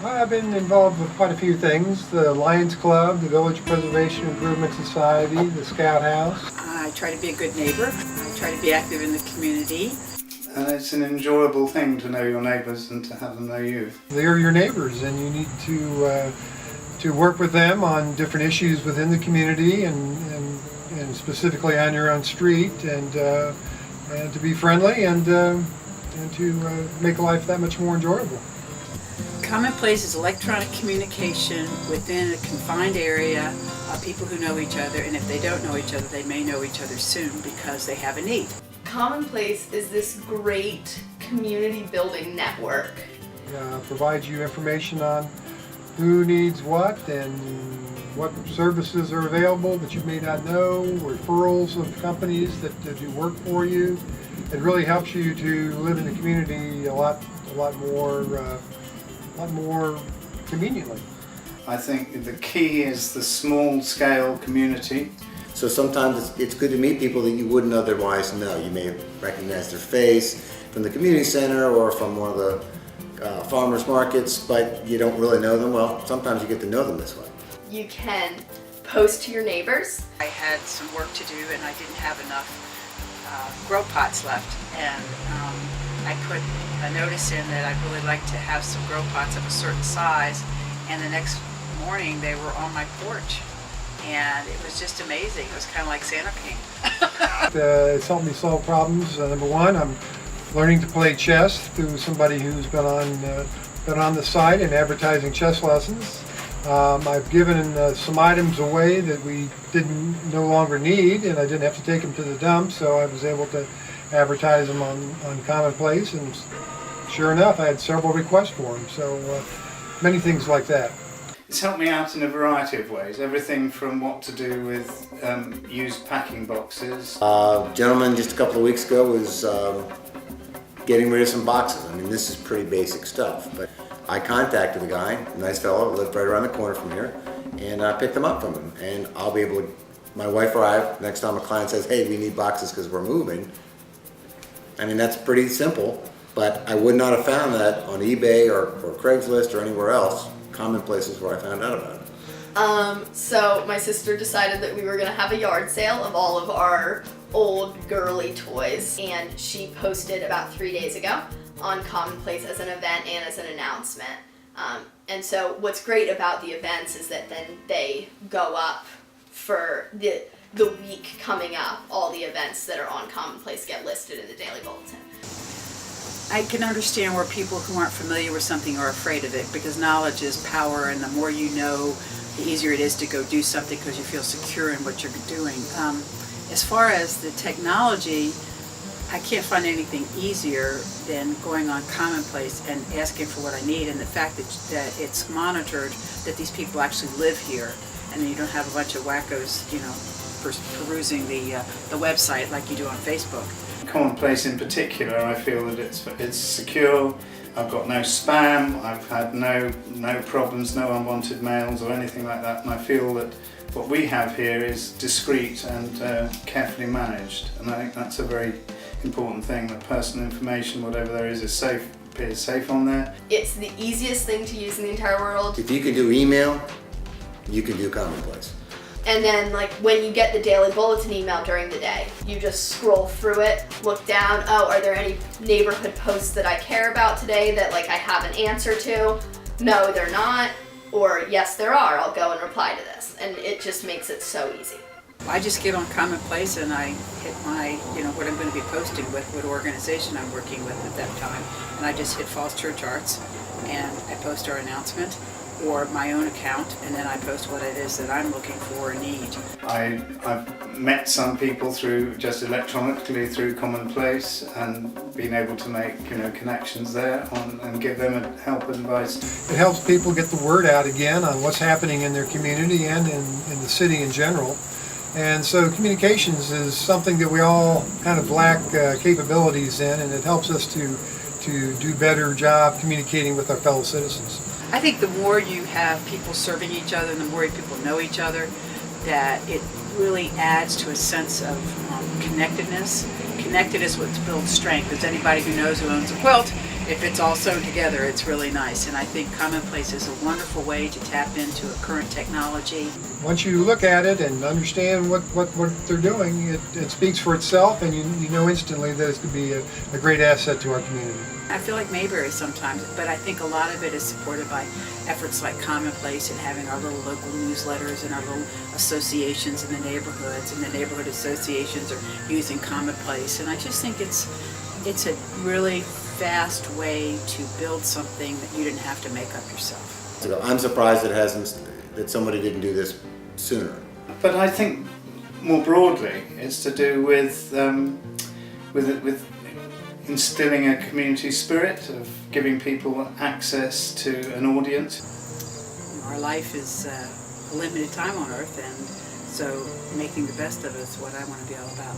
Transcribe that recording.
I've been involved with quite a few things. The Lions Club, the Village Preservation Improvement Society, the Scout House. I try to be a good neighbor. I try to be active in the community. And it's an enjoyable thing to know your neighbours and to have them know you. They're your neighbors, and you need to work with them on different issues within the community and specifically on your own street, and to be friendly and to make life that much more enjoyable. CommonPlace is electronic communication within a confined area of people who know each other, and if they don't know each other, they may know each other soon because they have a need. CommonPlace is this great community building network. Provides you information on who needs what and what services are available that you may not know, referrals of companies that do work for you. It really helps you to live in the community a lot more conveniently. I think the key is the small scale community. So sometimes it's good to meet people that you wouldn't otherwise know. You may recognize their face from the community center or from one of the farmers markets, but you don't really know them. Well, sometimes you get to know them this way. You can post to your neighbors. I had some work to do and I didn't have enough grow pots left, and I put a notice in that I'd really like to have some grow pots of a certain size, and the next morning they were on my porch. And it was just amazing. It was kind of like Santa came. It's helped me solve problems. Number one, I'm learning to play chess through somebody who's been on the site and advertising chess lessons. I've given some items away that we no longer need, and I didn't have to take them to the dump, so I was able to advertise them on CommonPlace, and sure enough, I had several requests for them. So many things like that. It's helped me out in a variety of ways. Everything from what to do with used packing boxes. Gentleman just a couple of weeks ago was getting rid of some boxes. I mean, this is pretty basic stuff, but I contacted the guy, a nice fellow, lived right around the corner from here, and I picked them up from him. And I'll be able to, my wife or I, next time a client says, hey, we need boxes because we're moving, I mean, that's pretty simple, but I would not have found that on eBay or Craigslist or anywhere else. CommonPlace is where I found out about it. So my sister decided that we were gonna have a yard sale of all of our old girly toys, and she posted about 3 days ago on CommonPlace as an event and as an announcement. And so what's great about the events is that then they go up for the week coming up. All the events that are on CommonPlace get listed in the Daily Bulletin. I can understand where people who aren't familiar with something are afraid of it, because knowledge is power, and the more you know, the easier it is to go do something because you feel secure in what you're doing. As far as the technology, I can't find anything easier than going on CommonPlace and asking for what I need, and the fact that it's monitored, that these people actually live here, and then you don't have a bunch of wackos, perusing the website like you do on Facebook. CommonPlace in particular, I feel that it's secure. I've got no spam. I've had no problems, no unwanted mails or anything like that. And I feel that what we have here is discreet and carefully managed. And I think that's a very important thing. That personal information, whatever there is safe. Appears safe on there. It's the easiest thing to use in the entire world. If you can do email, you can do CommonPlace. And then when you get the Daily Bulletin email during the day, you just scroll through it, look down, oh, are there any neighborhood posts that I care about today that I have an answer to? No, they're not. Or yes, there are, I'll go and reply to this. And it just makes it so easy. I just get on CommonPlace and I hit my, what I'm going to be posting with, what organization I'm working with at that time. And I just hit Falls Church Arts and I post our announcement or my own account, and then I post what it is that I'm looking for or need. I've met some people through just electronically through CommonPlace and been able to make connections there and give them help and advice. It helps people get the word out again on what's happening in their community and in the city in general. And so communications is something that we all kind of lack capabilities in, and it helps us to do a better job communicating with our fellow citizens. I think the more you have people serving each other and the more people know each other, that it really adds to a sense of connectedness. Connected is what builds strength. As anybody who knows who owns a quilt, if it's all sewn together, it's really nice. And I think CommonPlace is a wonderful way to tap into a current technology. Once you look at it and understand what they're doing, it speaks for itself, and you know instantly that it's going to be a great asset to our community. I feel like Mayberry sometimes, but I think a lot of it is supported by efforts like CommonPlace and having our little local newsletters and our little associations in the neighborhoods, and the neighborhood associations are using CommonPlace. And I just think it's a really fast way to build something that you didn't have to make up yourself. So I'm surprised that somebody didn't do this sooner. But I think more broadly, it's to do with instilling a community spirit of giving people access to an audience. Our life is a limited time on earth, and so making the best of it is what I want to be all about.